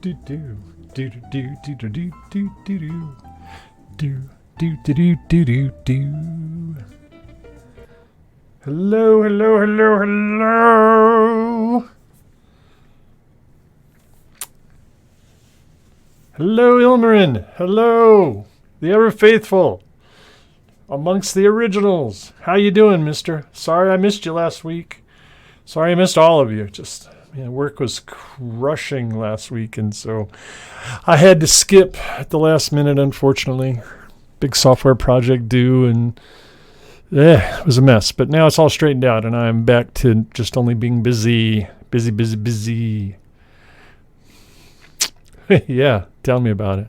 do do do do do do do do do do do do do do do. Hello, hello, hello, hello. Hello, Ilmarin. Hello, the ever faithful amongst the originals. How you doing, mister? Sorry I missed you last week. Sorry I missed all of you. Just work was crushing last week, and so I had to skip at the last minute, unfortunately. Big software project due, and it was a mess. But now it's all straightened out, and I'm back to just only being busy. Yeah, tell me about it.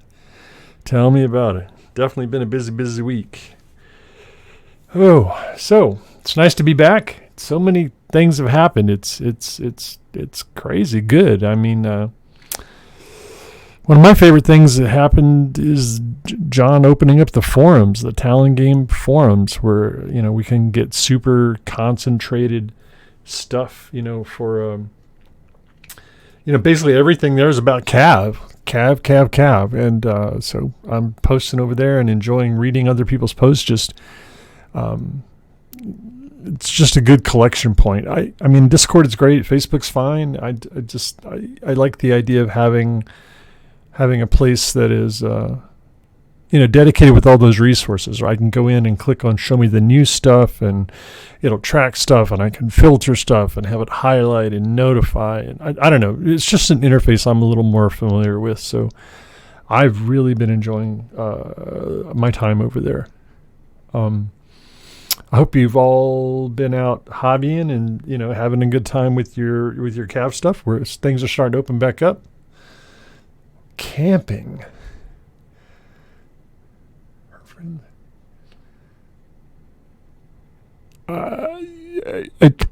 Definitely been a busy week. Oh, so it's nice to be back. So many things have happened. It's crazy good. I mean, one of my favorite things that happened is John opening up the forums, the Talon Game forums, where we can get super concentrated stuff. For basically everything there is about Cav, and so I'm posting over there and enjoying reading other people's posts. It's just a good collection point. I mean, Discord is great. Facebook's fine. I like the idea of having a place that is, dedicated with all those resources. Where I can go in and click on show me the new stuff, and it'll track stuff, and I can filter stuff and have it highlight and notify. And I don't know. It's just an interface I'm a little more familiar with. So I've really been enjoying my time over there. I hope you've all been out hobbying and having a good time with your Cav stuff, where things are starting to open back up. Camping.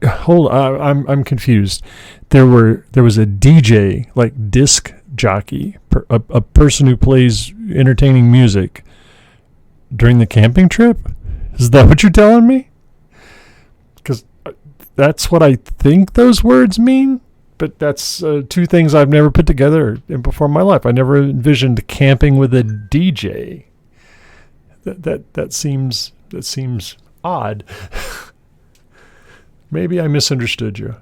Hold on, I'm confused. There was a DJ, like disc jockey, a person who plays entertaining music during the camping trip. Is that what you're telling me? Because that's what I think those words mean. But that's two things I've never put together before in my life. I never envisioned camping with a DJ. That seems odd. Maybe I misunderstood you.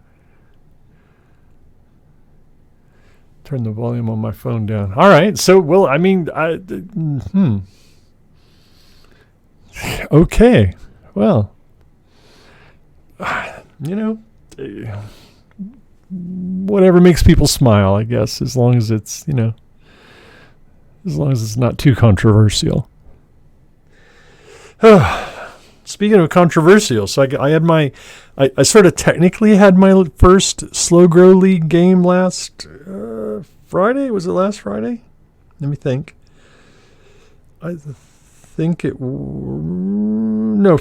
Turn the volume on my phone down. All right. So, okay. Well, whatever makes people smile, I guess, as long as it's not too controversial. Speaking of controversial, so I sort of technically had my first Slow Grow League game last Friday. Was it last Friday? Let me think.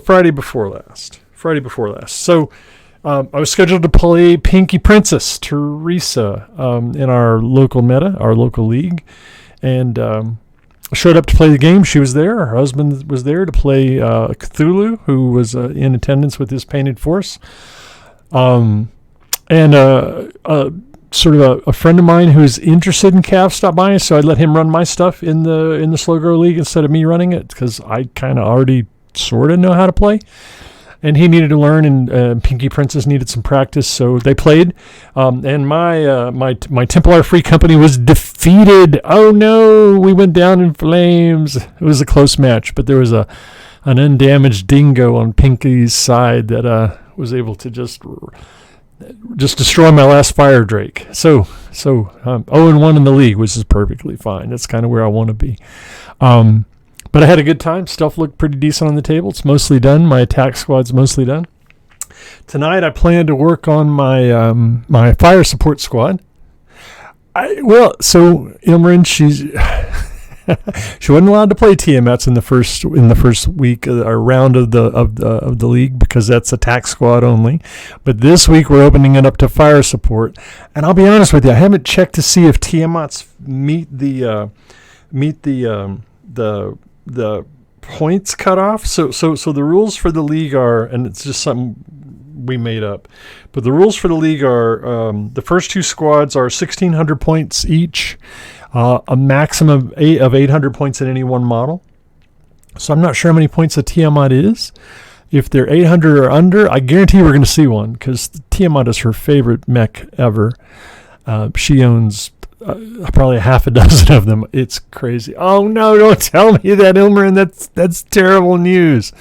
Friday before last. So I was scheduled to play Pinky Princess Teresa in our local meta, our local league, and showed up to play the game. She was there. Her husband was there to play Cthulhu, who was in attendance with his painted force. Sort of a friend of mine who's interested in Cav stopped by, so I let him run my stuff in the Slow Grow League instead of me running it, because I kind of already sort of know how to play. And he needed to learn, and Pinky Princess needed some practice, so they played. And my Templar Free Company was defeated. Oh no, we went down in flames. It was a close match, but there was an undamaged dingo on Pinky's side that was able to just destroy my last fire drake. So 0-1 in the league, which is perfectly fine. That's kind of where I want to be. But I had a good time. Stuff looked pretty decent on the table. It's mostly done. My attack squad's mostly done. Tonight I plan to work on my my fire support squad. Ilmarin, she wasn't allowed to play Tiamats in the first week or round of the league, because that's attack squad only. But this week we're opening it up to fire support. And I'll be honest with you, I haven't checked to see if Tiamats meet the points cutoff. So the rules for the league are, and it's just something we made up, but the rules for the league are the first two squads are 1,600 points each, a maximum of 800 points in any one model. So I'm not sure how many points a Tiamat is. If they're 800 or under, I guarantee we're going to see one, because Tiamat is her favorite mech ever. She owns probably a half a dozen of them. It's crazy. Oh no, don't tell me that, Ilmarin. That's terrible news.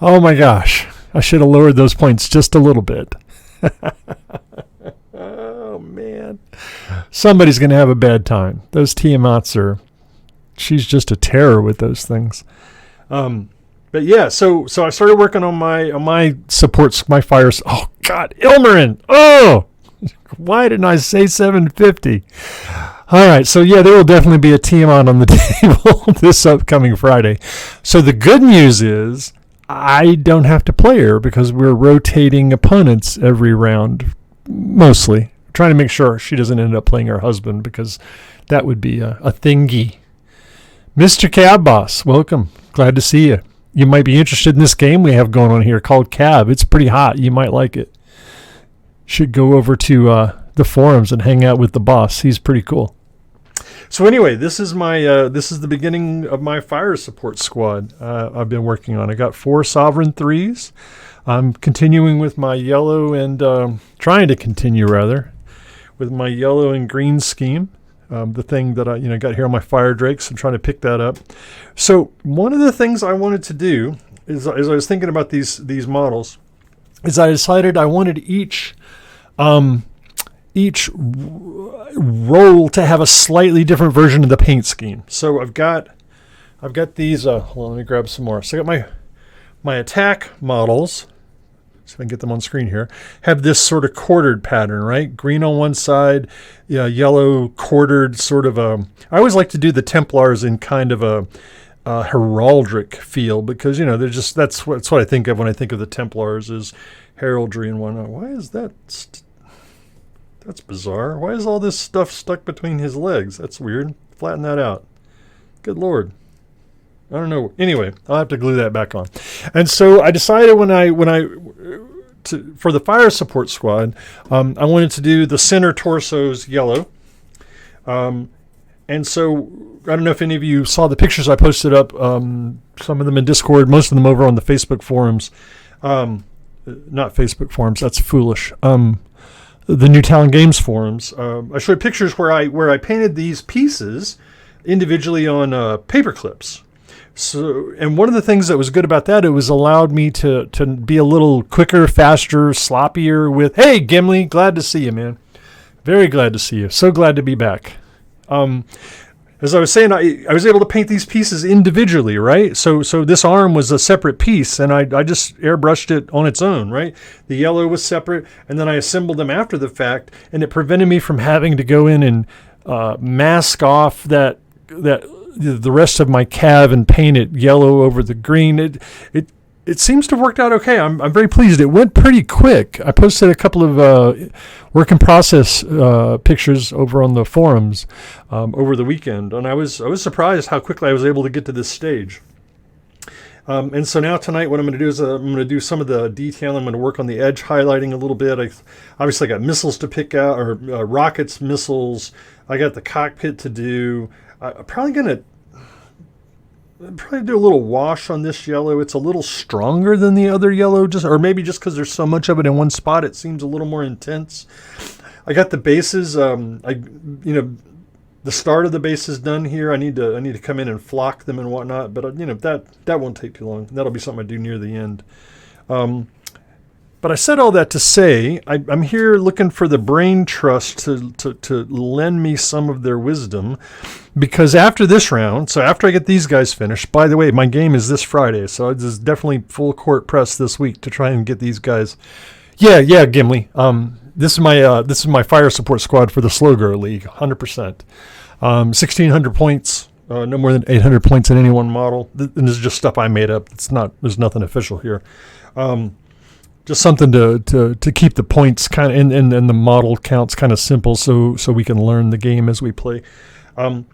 Oh my gosh. I should have lowered those points just a little bit. Oh man. Somebody's going to have a bad time. Those Tiamats she's just a terror with those things. But yeah, so I started working on my supports, my fires. Oh God, Ilmarin. Oh, why didn't I say 750? All right, so yeah, there will definitely be a Tiamat on the table this upcoming Friday. So the good news is I don't have to play her, because we're rotating opponents every round, mostly. Trying to make sure she doesn't end up playing her husband, because that would be a thingy. Mr. Cab Boss, welcome. Glad to see you. You might be interested in this game we have going on here called Cab. It's pretty hot. You might like it. Should go over to the forums and hang out with the boss. He's pretty cool. So anyway, this is the beginning of my fire support squad I've been working on. I got 4 Sovereign 3s. I'm continuing with my yellow and trying to continue rather with my yellow and green scheme. The thing that I got here on my fire drakes, and trying to pick that up. So one of the things I wanted to do is, as I was thinking about these models, is I decided I wanted each role to have a slightly different version of the paint scheme. So I've got these. Hold on, let me grab some more. So I got my attack models. See if I can get them on screen here, have this sort of quartered pattern, right? Green on one side, yellow quartered sort of I always like to do the Templars in kind of a heraldic feel, because, they're just, that's what I think of when I think of the Templars, is heraldry and whatnot. Why is that? That's bizarre. Why is all this stuff stuck between his legs? That's weird. Flatten that out. Good Lord. I don't know. Anyway, I'll have to glue that back on. And so I decided for the fire support squad, I wanted to do the center torsos yellow. And so I don't know if any of you saw the pictures I posted up, some of them in Discord, most of them over on the Facebook forums. Not Facebook forums, that's foolish. The Newtown Games forums. I showed pictures where I painted these pieces individually on paper clips. So, and one of the things that was good about that, it was allowed me to be a little quicker, faster, sloppier with, hey, Gimli, glad to see you, man. Very glad to see you. So glad to be back. As I was saying, I was able to paint these pieces individually, right? So this arm was a separate piece, and I just airbrushed it on its own, right? The yellow was separate, and then I assembled them after the fact, and it prevented me from having to go in and mask off the rest of my cav and paint it yellow over the green. It seems to have worked out okay. I'm very pleased. It went pretty quick. I posted a couple of work in process pictures over on the forums over the weekend, and I was surprised how quickly I was able to get to this stage. And so now tonight, what I'm going to do is I'm going to do some of the detail. I'm going to work on the edge highlighting a little bit. I obviously got missiles to pick out, or rockets, missiles. I got the cockpit to do. I'm probably going to do a little wash on this yellow. It's a little stronger than the other yellow, or maybe just because there's so much of it in one spot, it seems a little more intense. I got the bases. The start of the base is done here. I need to come in and flock them and whatnot, but that won't take too long. That'll be something I do near the end. But I said all that to say I'm here looking for the brain trust to lend me some of their wisdom, because after this round, so after I get these guys finished, by the way, my game is this Friday, so this is definitely full court press this week to try and get these guys. Yeah, Gimli. This is my fire support squad for the Slow Grow League, 100%. 1,600 points. No more than 800 points in any one model. And this is just stuff I made up. There's nothing official here. Just something to keep the points kind of and the model counts kind of simple, so we can learn the game as we play. I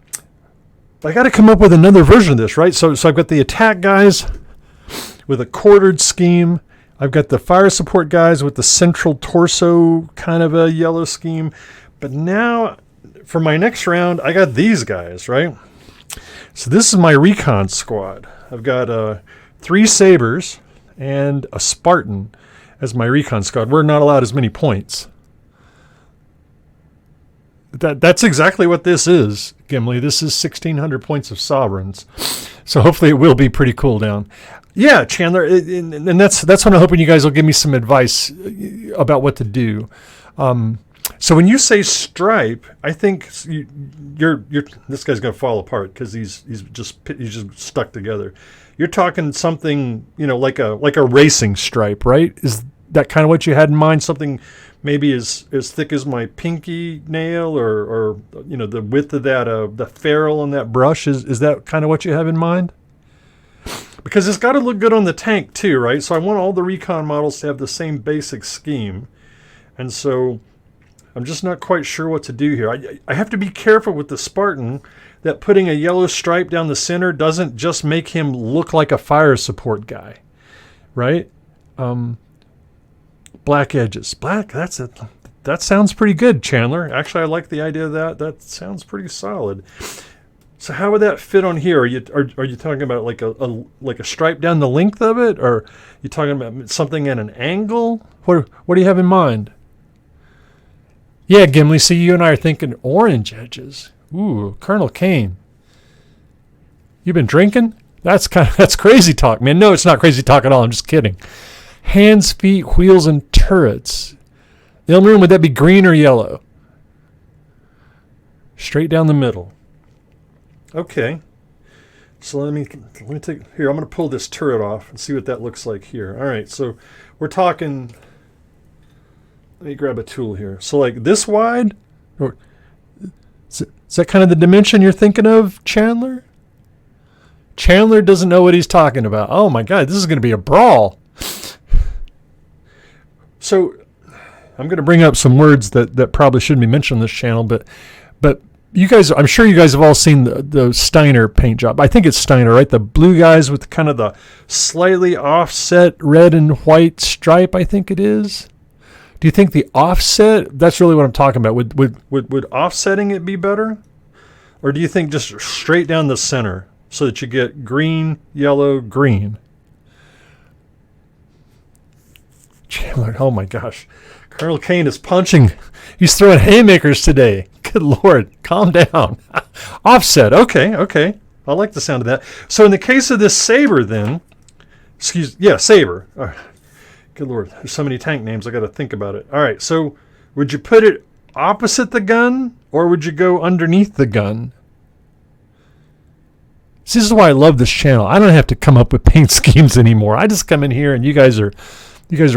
got to come up with another version of this, right? So I've got the attack guys with a quartered scheme. I've got the fire support guys with the central torso kind of a yellow scheme. But now for my next round, I got these guys, right? So this is my recon squad. I've got 3 sabers and a Spartan as my recon squad. We're not allowed as many points. That's exactly what this is, Gimli. This is 1,600 points of sovereigns. So hopefully it will be pretty cool down. Yeah, Chandler, and that's what I'm hoping you guys will give me some advice about what to do. So when you say stripe, I think you're this guy's going to fall apart because he's just stuck together. You're talking something, like a racing stripe, right? Is that kind of what you had in mind? Something maybe as thick as my pinky nail, or the width of that the ferrule on that brush. Is that kind of what you have in mind? Because it's got to look good on the tank too, right? So I want all the recon models to have the same basic scheme, and so I'm just not quite sure what to do here. I have to be careful with the Spartan that putting a yellow stripe down the center doesn't just make him look like a fire support guy, right? Black edges. Black, that's it. That sounds pretty good, Chandler. Actually, I like the idea of that. That sounds pretty solid. So how would that fit on here? Are you talking about like a stripe down the length of it, or are you talking about something at an angle? What do you have in mind? Yeah, Gimli, see, you and I are thinking orange edges. Ooh, Colonel Kane. You been drinking? That's crazy talk, man. No, it's not crazy talk at all. I'm just kidding. Hands, feet, wheels, and turrets. The room, would that be green or yellow? Straight down the middle. Okay. So let me take here. I'm going to pull this turret off and see what that looks like here. All right. So we're talking. Let me grab a tool here. So like this wide, or is that kind of the dimension you're thinking of, Chandler? Chandler doesn't know what he's talking about. Oh my God, this is going to be a brawl. So I'm going to bring up some words that probably shouldn't be mentioned on this channel, but you guys, I'm sure you guys have all seen the Steiner paint job. I think it's Steiner, right? The blue guys with kind of the slightly offset red and white stripe, I think it is. Do you think the offset, that's really what I'm talking about, would offsetting it be better? Or do you think just straight down the center so that you get green, yellow, green? Chandler, oh my gosh. Colonel Kane is punching. He's throwing haymakers today. Good Lord, calm down. Offset, okay. I like the sound of that. So in the case of this saber then, saber. Good Lord, there's so many tank names, I got to think about it. All right, so would you put it opposite the gun, or would you go underneath the gun? See, this is why I love this channel. I don't have to come up with paint schemes anymore. I just come in here and you guys are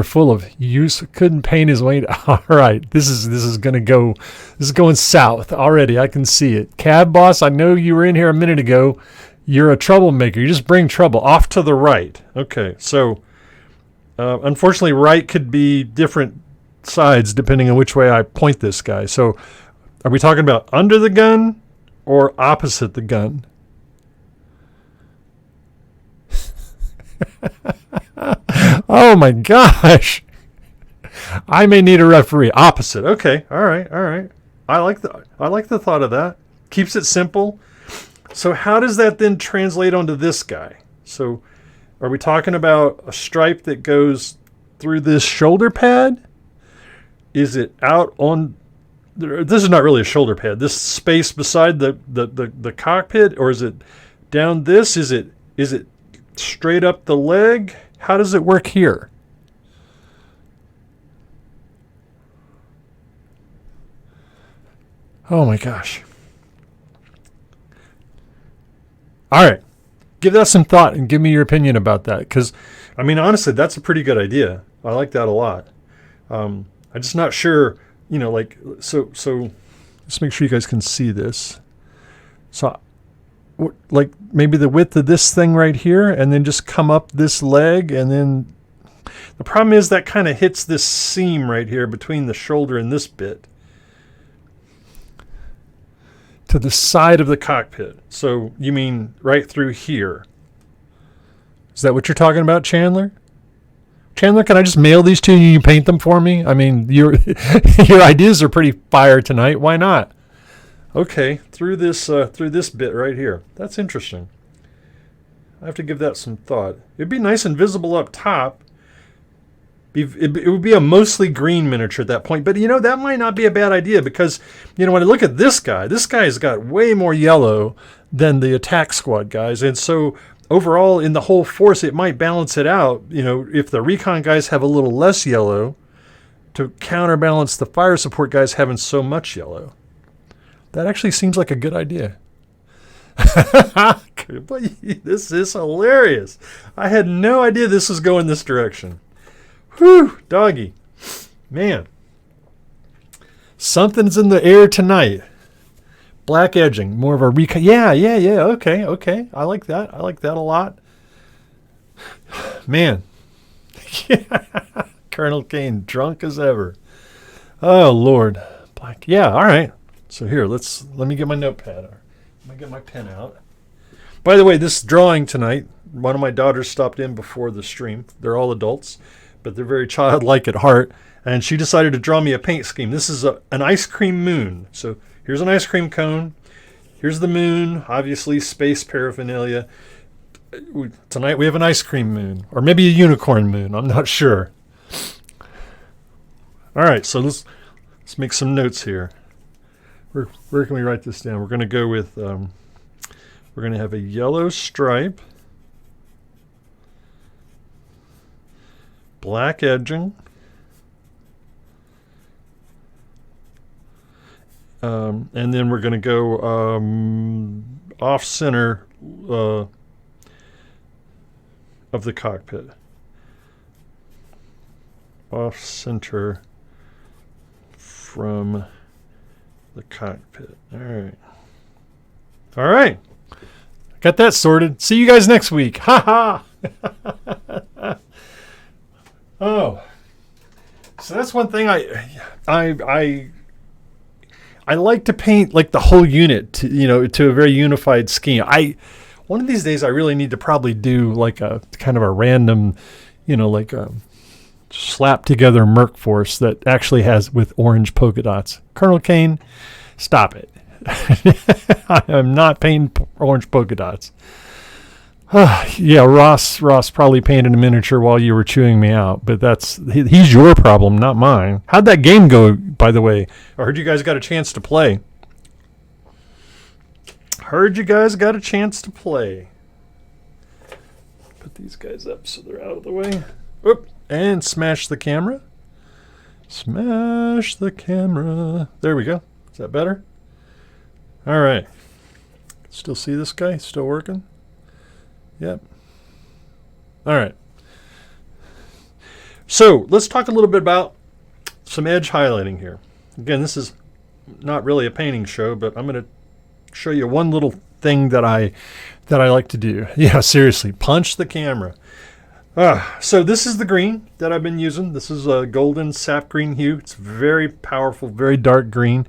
full of use. Couldn't paint his way. All right, this is going south already. I can see it. Cab boss, I know you were in here a minute ago. You're a troublemaker. You just bring trouble. Off to the right. Okay, so unfortunately, right could be different sides depending on which way I point this guy. So are we talking about under the gun or opposite the gun? Oh my gosh. I may need a referee. Opposite. Okay. All right. I like the thought of that. Keeps it simple. So how does that then translate onto this guy? So are we talking about a stripe that goes through this shoulder pad? Is it out on... This is not really a shoulder pad. This space beside the cockpit, or is it down this? Is it straight up the leg? How does it work here? Oh my gosh. All right. Give that some thought and give me your opinion about that. Because, I mean, honestly, that's a pretty good idea. I like that a lot. I'm just not sure, so let's make sure you guys can see this. So, like maybe the width of this thing right here, and then just come up this leg, and then the problem is that kind of hits this seam right here between the shoulder and this bit to the side of the cockpit. So you mean right through here? Is that what you're talking about, Chandler? Chandler, can I just mail these to you and you paint them for me? I mean, your ideas are pretty fire tonight. Why not? Okay, through this bit right here. That's interesting. I have to give that some thought. It'd be nice and visible up top. It would be a mostly green miniature at that point. But, that might not be a bad idea because, when I look at this guy's got way more yellow than the attack squad guys. And so overall in the whole force, it might balance it out. If the recon guys have a little less yellow to counterbalance the fire support guys having so much yellow. That actually seems like a good idea. This is hilarious. I had no idea this was going this direction. Whew, doggy. Man. Something's in the air tonight. Black edging, more of a recon. Yeah. Okay. I like that. I like that a lot. Man. Colonel Kane, drunk as ever. Oh, Lord. Black. Yeah, all right. So here, let me get my notepad. Let me get my pen out. By the way, this drawing tonight, one of my daughters stopped in before the stream. They're all adults, but they're very childlike at heart. And she decided to draw me a paint scheme. This is an ice cream moon. So here's an ice cream cone. Here's the moon, obviously space paraphernalia. Tonight we have an ice cream moon, or maybe a unicorn moon. I'm not sure. All right, so let's make some notes here. Where can we write this down? We're going to go with, we're going to have a yellow stripe, black edging, and then we're going to go off center of the cockpit. Off center from the cockpit. All right. Got that sorted. See you guys next week. Ha ha. Oh. So that's one thing I like to paint like the whole unit to a very unified scheme. One of these days I really need to probably do like a kind of a random, like a slap together Merc Force that actually has with orange polka dots. Colonel Kane, stop it. I am not painting orange polka dots. Yeah, Ross probably painted a miniature while you were chewing me out, but he's your problem, not mine. How'd that game go, by the way? I heard you guys got a chance to play. Put these guys up so they're out of the way. Oop. And smash the camera. Smash the camera. There we go. Is that better? All right. Still see this guy? Still working? Yep. All right. So let's talk a little bit about some edge highlighting here. Again, this is not really a painting show, but I'm going to show you one little thing that I like to do. Yeah, seriously. Punch the camera. So this is the green that I've been using. This is a golden sap green hue. It's very powerful, very dark green.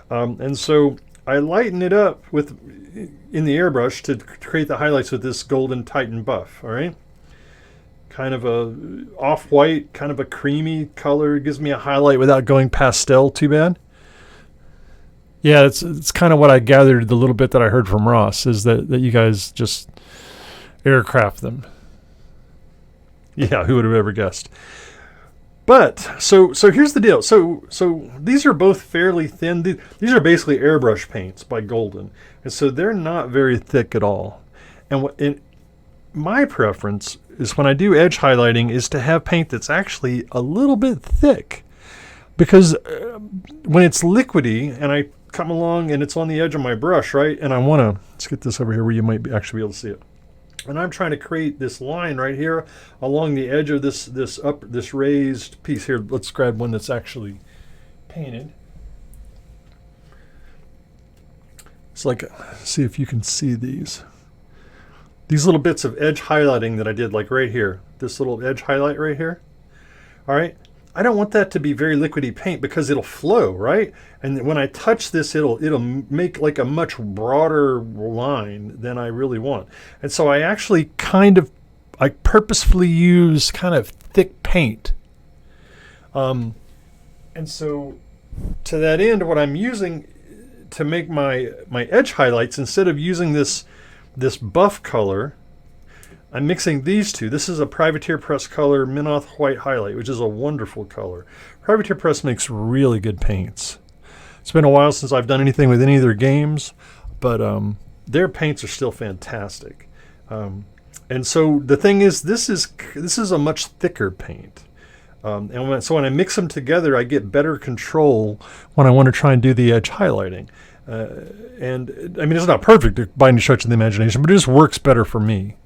And so I lighten it up in the airbrush to create the highlights with this golden Titan buff. All right. Kind of a off-white, kind of a creamy color. It gives me a highlight without going pastel too bad. Yeah, it's kind of what I gathered the little bit that I heard from Ross is that you guys just aircraft them. Yeah, who would have ever guessed? But so here's the deal. So these are both fairly thin. These are basically airbrush paints by Golden, and so they're not very thick at all. And my preference is when I do edge highlighting is to have paint that's actually a little bit thick, because when it's liquidy and I come along and it's on the edge of my brush, right? And let's get this over here where you might actually be able to see it. And I'm trying to create this line right here along the edge of this raised piece here. Let's grab one that's actually painted. It's like, see if you can see these little bits of edge highlighting that I did, like right here. This little edge highlight right here. All right. I don't want that to be very liquidy paint because it'll flow, right? And when I touch this, it'll make like a much broader line than I really want. And so I actually I purposefully use kind of thick paint. And so to that end, what I'm using to make my edge highlights, instead of using this buff color, I'm mixing these two. This is a Privateer Press color Minoth White Highlight, which is a wonderful color. Privateer Press makes really good paints. It's been a while since I've done anything with any of their games, but their paints are still fantastic. And so the thing is, this is a much thicker paint. So when I mix them together, I get better control when I want to try and do the edge highlighting. And I mean, it's not perfect by any stretch of the imagination, but it just works better for me.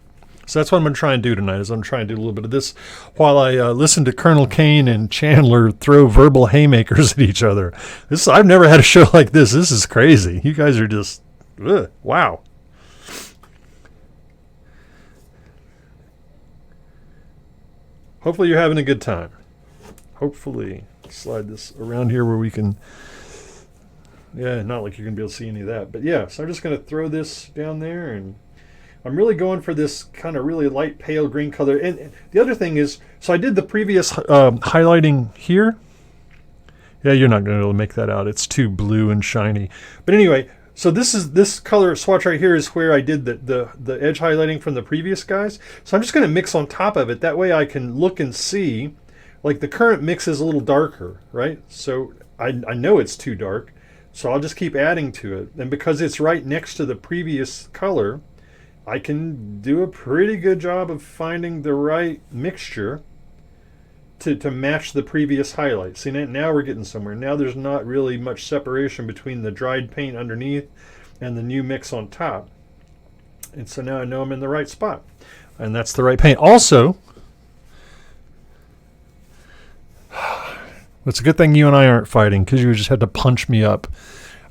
So that's what I'm going to try and do tonight, is I'm trying to do a little bit of this while I listen to Colonel Kane and Chandler throw verbal haymakers at each other. I've never had a show like this. This is crazy. You guys are just, wow. Hopefully you're having a good time. Hopefully. Slide this around here where we can, not like you're going to be able to see any of that. But yeah, so I'm just going to throw this down there, and I'm really going for this kind of really light pale green color. And the other thing is, so I did the previous highlighting here. Yeah, you're not going to be able to make that out. It's too blue and shiny. But anyway, so this color swatch right here is where I did the edge highlighting from the previous guys. So I'm just going to mix on top of it. That way I can look and see, like the current mix is a little darker, right? So I know it's too dark. So I'll just keep adding to it. And because it's right next to the previous color, I can do a pretty good job of finding the right mixture to match the previous highlight. See, now we're getting somewhere. Now there's not really much separation between the dried paint underneath and the new mix on top. And so now I know I'm in the right spot. And that's the right paint. Also, it's a good thing you and I aren't fighting, because you just had to punch me up.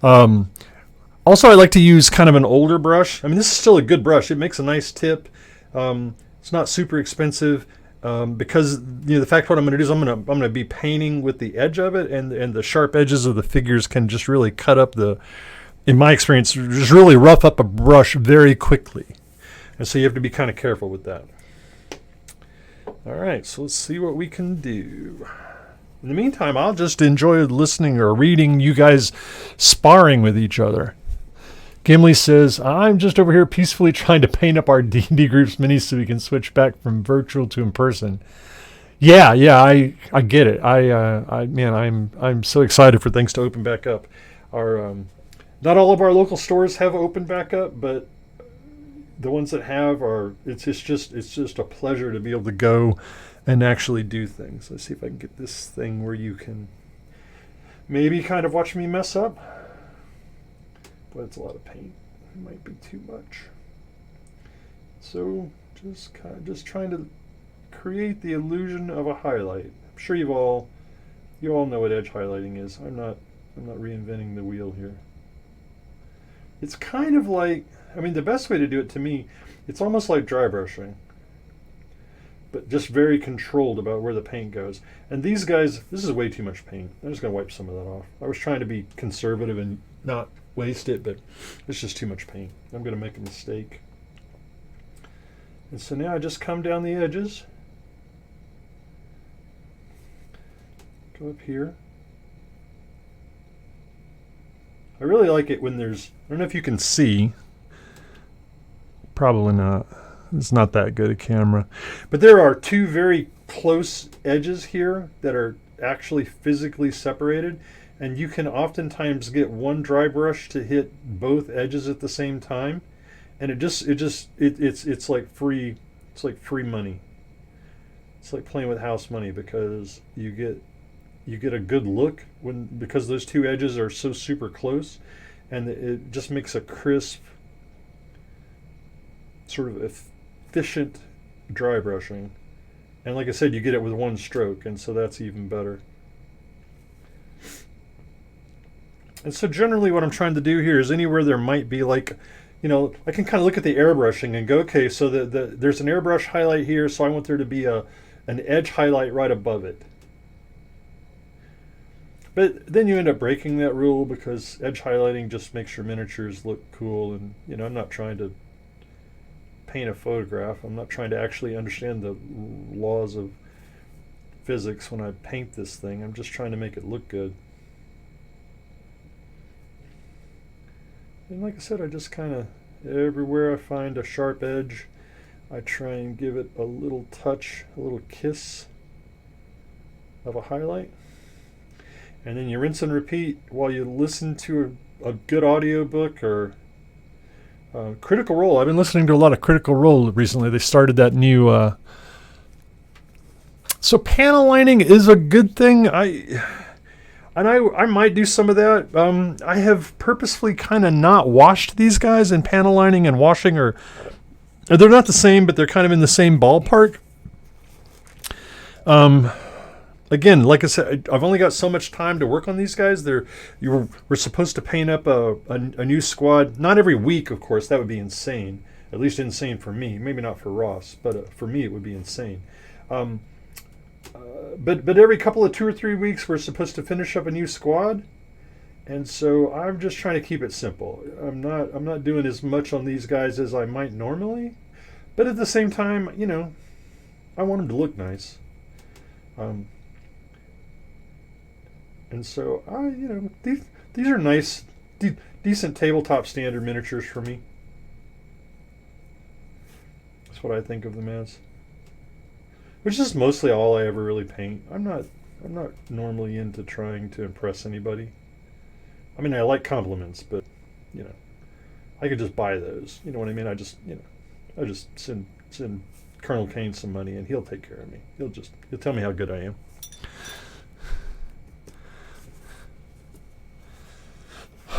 Also, I like to use kind of an older brush. I mean, this is still a good brush. It makes a nice tip. It's not super expensive, because the fact what I'm going to do is I'm going to be painting with the edge of it, and the sharp edges of the figures can just really cut up in my experience, just really rough up a brush very quickly. And so you have to be kind of careful with that. All right, so let's see what we can do. In the meantime, I'll just enjoy listening or reading you guys sparring with each other. Gimli says, I'm just over here peacefully trying to paint up our D&D group's minis so we can switch back from virtual to in person. Yeah, I get it. I'm so excited for things to open back up. Not all of our local stores have opened back up, but the ones that have it's just a pleasure to be able to go and actually do things. Let's see if I can get this thing where you can maybe kind of watch me mess up. But it's a lot of paint. It might be too much. So just trying to create the illusion of a highlight. I'm sure you all know what edge highlighting is. I'm not reinventing the wheel here. It's kind of like, the best way to do it, to me, it's almost like dry brushing, but just very controlled about where the paint goes. And these guys, this is way too much paint. I'm just going to wipe some of that off. I was trying to be conservative and not waste it, but it's just too much paint. I'm going to make a mistake. And so now I just come down the edges. Go up here. I really like it when there's, I don't know if you can see. Probably not. It's not that good a camera. But there are two very close edges here that are actually physically separated. And you can oftentimes get one dry brush to hit both edges at the same time, and it's like free money. It's like playing with house money, because you get a good look because those two edges are so super close, and it just makes a crisp, sort of efficient dry brushing. And like I said, you get it with one stroke, and so that's even better. And so generally what I'm trying to do here is anywhere there might be I can kind of look at the airbrushing and go, okay, so there's an airbrush highlight here, so I want there to be an edge highlight right above it. But then you end up breaking that rule, because edge highlighting just makes your miniatures look cool, and I'm not trying to paint a photograph. I'm not trying to actually understand the laws of physics when I paint this thing. I'm just trying to make it look good. And like I said, I just kind of, everywhere I find a sharp edge, I try and give it a little touch, a little kiss of a highlight. And then you rinse and repeat while you listen to a good audiobook or Critical Role. I've been listening to a lot of Critical Role recently. They started that new. So panel lining is a good thing. I might do some of that. I have purposefully kind of not washed these guys, and panel lining and washing are they're not the same, but they're kind of in the same ballpark. Again, like I said, I've only got so much time to work on these guys. We're supposed to paint up a new squad, not every week, of course. That would be insane. At least insane for me. Maybe not for Ross, but for me it would be insane. But every couple of 2 or 3 weeks, we're supposed to finish up a new squad, and so I'm just trying to keep it simple. I'm not doing as much on these guys as I might normally, but at the same time, I want them to look nice. And so these are nice, decent tabletop standard miniatures for me. That's what I think of them as. Which is mostly all I ever really paint. I'm not normally into trying to impress anybody. I mean, I like compliments, but I could just buy those. You know what I mean? I just send Colonel Kane some money, and he'll take care of me. He'll tell me how good I am.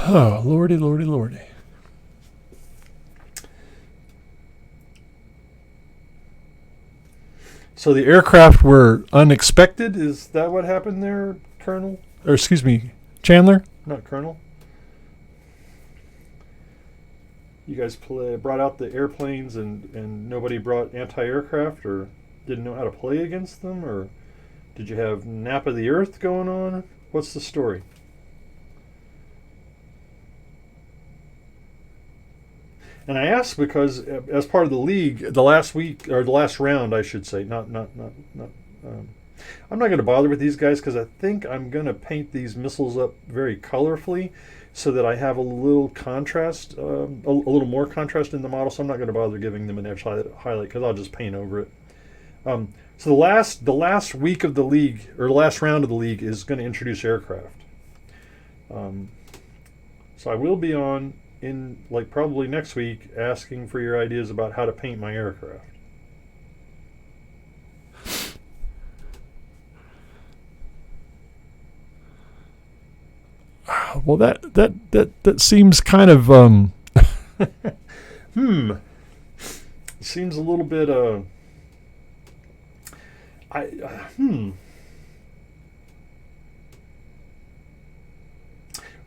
Oh, lordy, lordy, lordy. So the aircraft were unexpected? Is that what happened there, Colonel? Or excuse me, Chandler? Not Colonel. You guys brought out the airplanes and nobody brought anti-aircraft or didn't know how to play against them? Or did you have Nap of the Earth going on? What's the story? And I ask because as part of the league, the last week or the last round, I should say, I'm not going to bother with these guys because I think I'm going to paint these missiles up very colorfully, so that I have a little contrast, a little more contrast in the model. So I'm not going to bother giving them an edge highlight because I'll just paint over it. So the last week of the league or the last round of the league is going to introduce aircraft. So I will be on in probably next week asking for your ideas about how to paint my aircraft. Well, that seems kind of it seems a little bit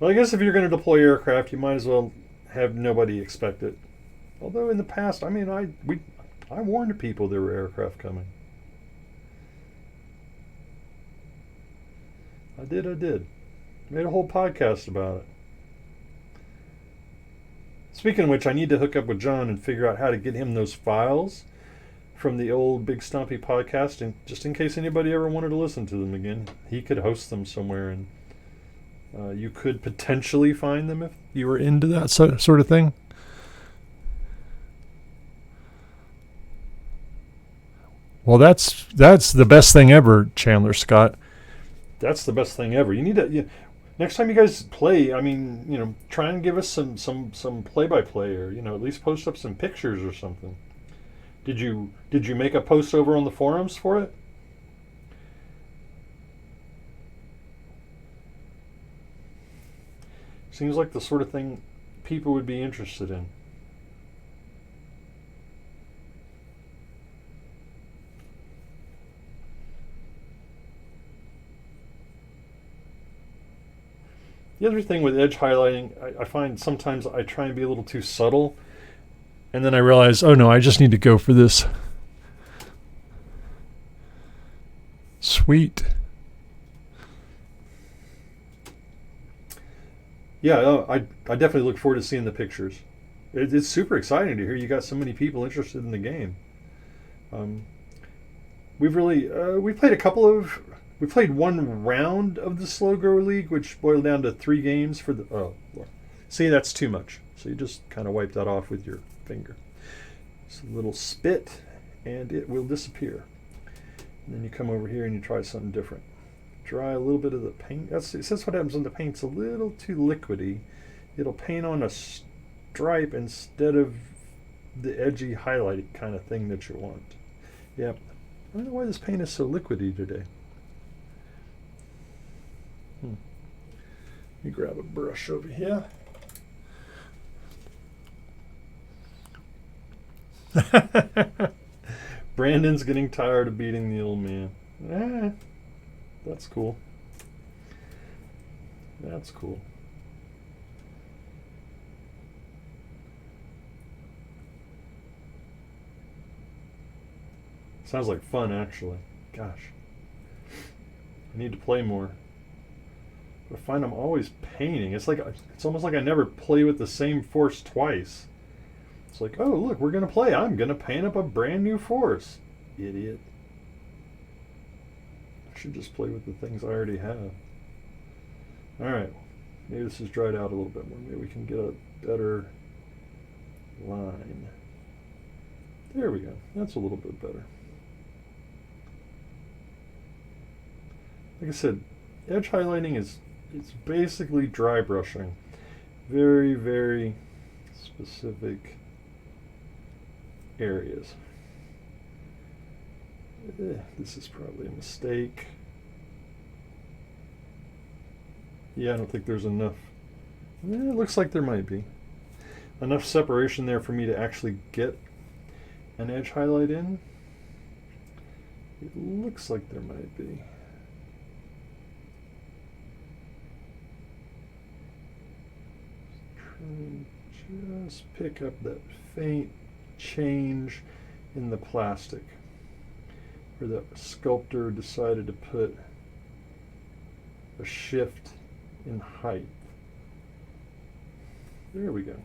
Well, I guess if you're going to deploy aircraft, you might as well have nobody expect it. Although in the past, I warned people there were aircraft coming. I did. Made a whole podcast about it. Speaking of which, I need to hook up with John and figure out how to get him those files from the old Big Stumpy podcast, and just in case anybody ever wanted to listen to them again, he could host them somewhere, and you could potentially find them if you were into that sort of thing. Well, that's the best thing ever, Chandler Scott. That's the best thing ever. You need to next time you guys play. Try and give us some play-by-play, or at least post up some pictures or something. Did you make a post over on the forums for it? Seems like the sort of thing people would be interested in. The other thing with edge highlighting, I find sometimes I try and be a little too subtle, and then I realize, oh no, I just need to go for this. Sweet. Yeah, I definitely look forward to seeing the pictures. It's super exciting to hear you got so many people interested in the game. We've played one round of the Slow Grower League, which boiled down to 3 games for the. Oh, see, that's too much. So you just kind of wipe that off with your finger. It's a little spit and it will disappear. And then you come over here and you try something different. Dry a little bit of the paint. That's what happens when the paint's a little too liquidy. It'll paint on a stripe instead of the edgy highlight kind of thing that you want. Yep. I don't know why this paint is so liquidy today. Let me grab a brush over here. Brandon's getting tired of beating the old man. That's cool. That's cool. Sounds like fun, actually. Gosh. I need to play more. But I find I'm always painting. It's almost like I never play with the same force twice. It's like, oh, look, we're going to play. I'm going to paint up a brand new force. Idiot. I should just play with the things I already have. Alright. Maybe this is dried out a little bit more. Maybe we can get a better line. There we go. That's a little bit better. Like I said, edge highlighting it's basically dry brushing. Very, very specific areas. This is probably a mistake. Yeah, I don't think there's enough. It looks like there might be enough separation there for me to actually get an edge highlight in. It looks like there might be. Just pick up that faint change in the plastic where the sculptor decided to put a shift in height. There we go.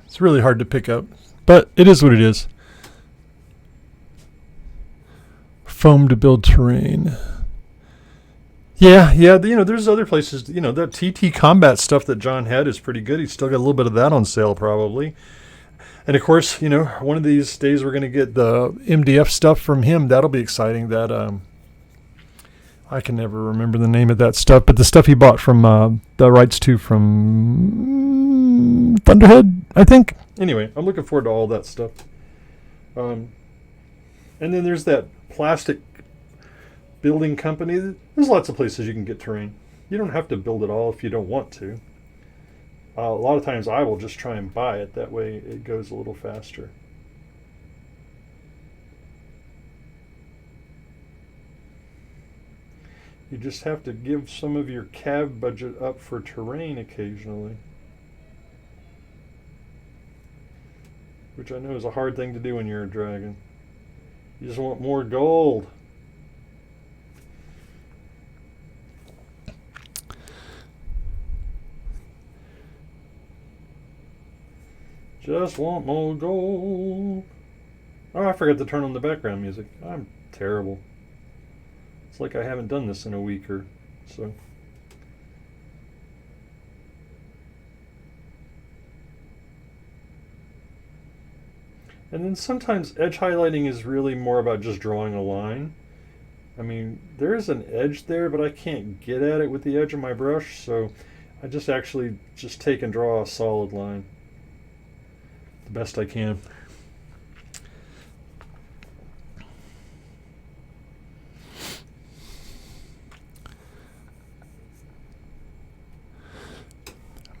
It's really hard to pick up, but it is what it is. Foam to build terrain. Yeah, there's other places. The TT Combat stuff that John had is pretty good. He's still got a little bit of that on sale probably. And of course, one of these days we're going to get the MDF stuff from him. That'll be exciting. That I can never remember the name of that stuff, but the stuff he bought from the rights to from Thunderhead, I think. Anyway, I'm looking forward to all that stuff. And then there's that plastic building company. There's lots of places you can get terrain. You don't have to build it all if you don't want to. A lot of times I will just try and buy it. That way it goes a little faster. You just have to give some of your CAV budget up for terrain occasionally. Which I know is a hard thing to do when you're a dragon. You just want more gold. Just want more gold. Oh, I forgot to turn on the background music. I'm terrible. It's like I haven't done this in a week or so. And then sometimes edge highlighting is really more about just drawing a line. I mean, there is an edge there, but I can't get at it with the edge of my brush, so I just actually just take and draw a solid line the best I can.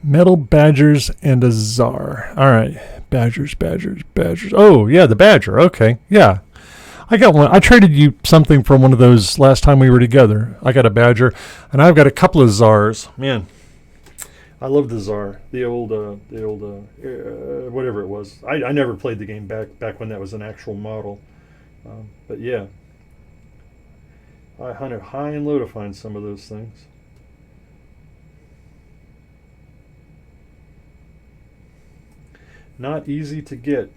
Metal badgers and a czar. All right. Badgers. Oh, yeah, the badger. Okay. Yeah. I got one. I traded you something from one of those last time we were together. I got a badger, and I've got a couple of czars. Man, I love the czar. The old whatever it was. I never played the game back when that was an actual model. But yeah, I hunted high and low to find some of those things. Not easy to get.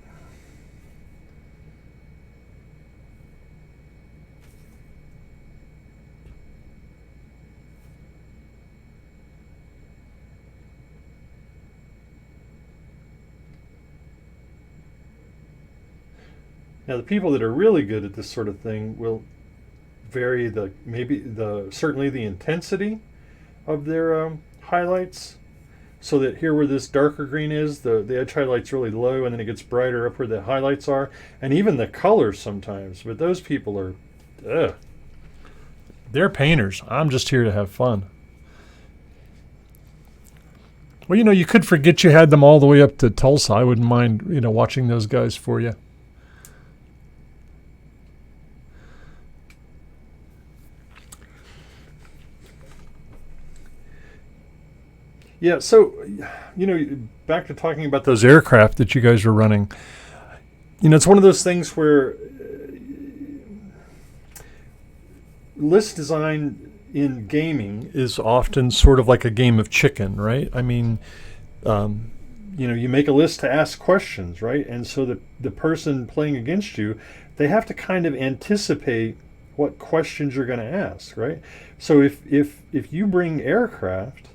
Now, the people that are really good at this sort of thing will vary certainly the intensity of their highlights, so that here where this darker green is, the edge highlight's really low, and then it gets brighter up where the highlights are, and even the colors sometimes. But those people are, ugh. They're painters. I'm just here to have fun. Well, you could forget you had them all the way up to Tulsa. I wouldn't mind, watching those guys for you. Yeah, so, back to talking about those aircraft that you guys were running. It's one of those things where list design in gaming is often sort of like a game of chicken, right? I mean, you make a list to ask questions, right? And so the person playing against you, they have to kind of anticipate what questions you're going to ask, right? So if you bring aircraft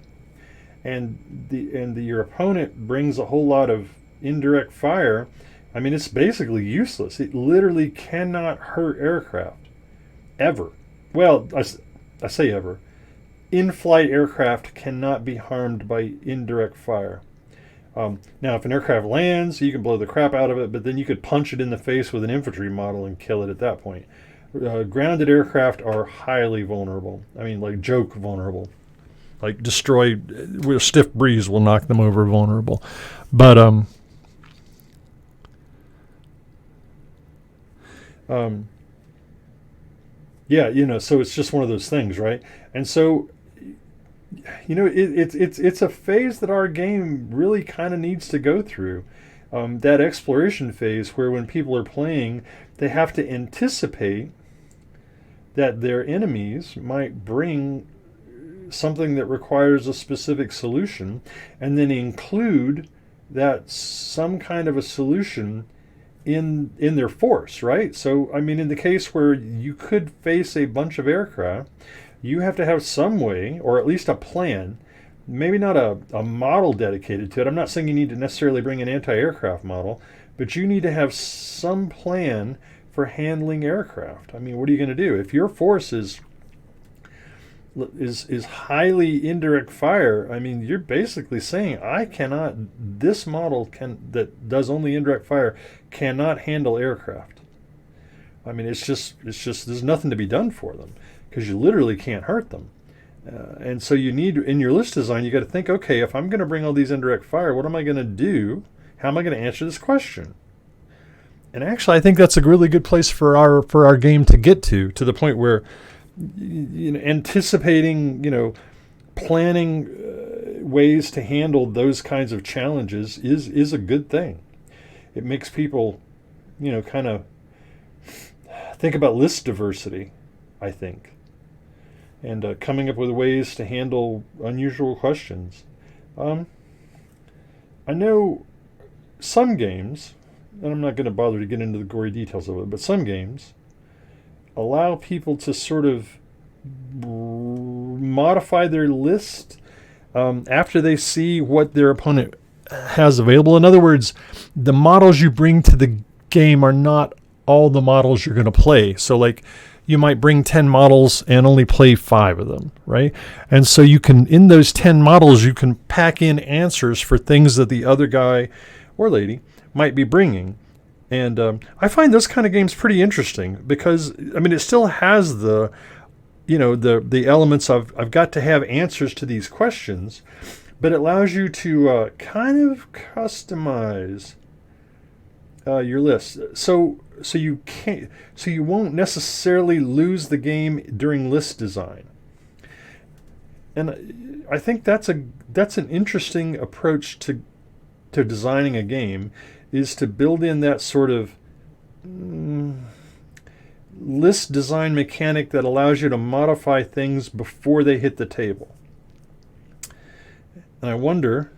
and your opponent brings a whole lot of indirect fire, I mean, it's basically useless. It literally cannot hurt aircraft ever. Well, I say ever. In-flight aircraft cannot be harmed by indirect fire. Now, if an aircraft lands, you can blow the crap out of it, but then you could punch it in the face with an infantry model and kill it at that point. Grounded aircraft are highly vulnerable. I mean, like joke vulnerable. Like destroyed with a stiff breeze will knock them over vulnerable. But yeah, so it's just one of those things, right? And so it's a phase that our game really kind of needs to go through. That exploration phase where when people are playing, they have to anticipate that their enemies might bring something that requires a specific solution, and then include that some kind of a solution in their force, right? So, I mean, in the case where you could face a bunch of aircraft, you have to have some way, or at least a plan, maybe not a model dedicated to it. I'm not saying you need to necessarily bring an anti-aircraft model, but you need to have some plan for handling aircraft. I mean, what are you going to do? If your force is highly indirect fire, I mean, you're basically saying this model that does only indirect fire cannot handle aircraft. I mean, it's just there's nothing to be done for them because you literally can't hurt them. And so you need, in your list design, you got to think, okay, if I'm going to bring all these indirect fire, what am I going to do? How am I going to answer this question? And actually, I think that's a really good place for our game to get to the point where anticipating, planning ways to handle those kinds of challenges is a good thing. It makes people, kind of think about list diversity, I think, and coming up with ways to handle unusual questions. I know some games, and I'm not going to bother to get into the gory details of it, but some games allow people to sort of modify their list after they see what their opponent has available. In other words, the models you bring to the game are not all the models you're going to play. So, like, you might bring 10 models and only play 5 of them, right? And so you can, in those 10 models, you can pack in answers for things that the other guy or lady might be bringing. And I find those kind of games pretty interesting because, I mean, it still has the elements of I've got to have answers to these questions, but it allows you to kind of customize your list. So you won't necessarily lose the game during list design. And I think that's an interesting approach to designing a game, is to build in that sort of list design mechanic that allows you to modify things before they hit the table. And I wonder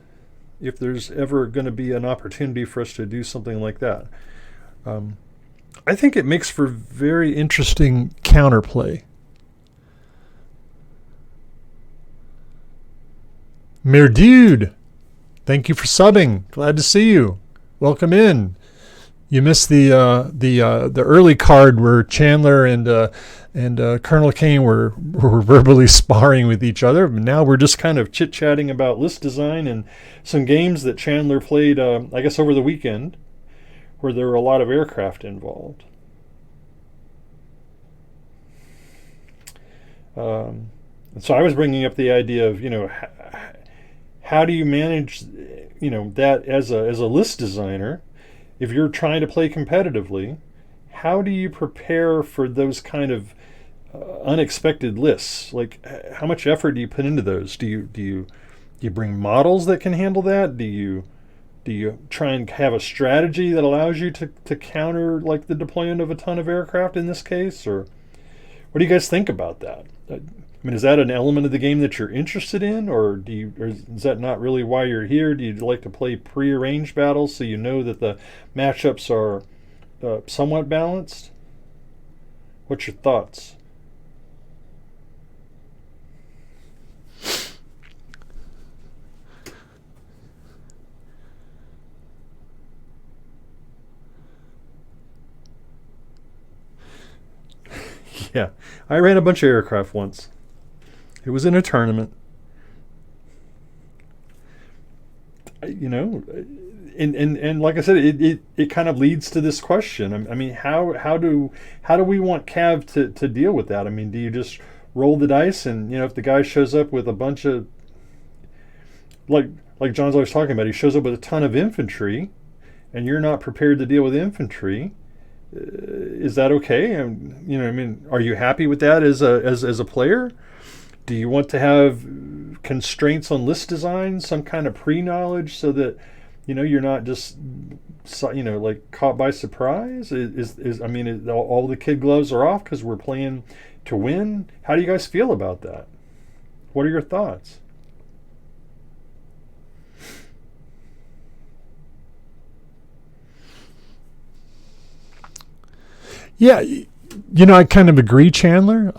if there's ever going to be an opportunity for us to do something like that. I think it makes for very interesting counterplay. Merdude, thank you for subbing. Glad to see you. Welcome in. You missed the early card where Chandler and Colonel Kane were verbally sparring with each other. Now we're just kind of chit chatting about list design and some games that Chandler played, I guess, over the weekend, where there were a lot of aircraft involved. So I was bringing up the idea of, how do you manage, that as a list designer? If you're trying to play competitively, how do you prepare for those kind of unexpected lists? Like, how much effort do you put into those? Do you bring models that can handle that? Do you try and have a strategy that allows you to counter, like, the deployment of a ton of aircraft in this case? Or what do you guys think about that? I mean, is that an element of the game that you're interested in, or is that not really why you're here? Do you like to play prearranged battles so you know that the matchups are somewhat balanced? What's your thoughts? Yeah, I ran a bunch of aircraft once. It was in a tournament. And like I said, it kind of leads to this question. I mean, how do we want Cav to deal with that? I mean, do you just roll the dice and, if the guy shows up with a bunch of, like John's always talking about, he shows up with a ton of infantry and you're not prepared to deal with infantry, is that okay? And, are you happy with that as a player? Do you want to have constraints on list design, some kind of pre-knowledge so that, you're not just, like caught by surprise? All the kid gloves are off because we're playing to win? How do you guys feel about that? What are your thoughts? Yeah, I kind of agree, Chandler.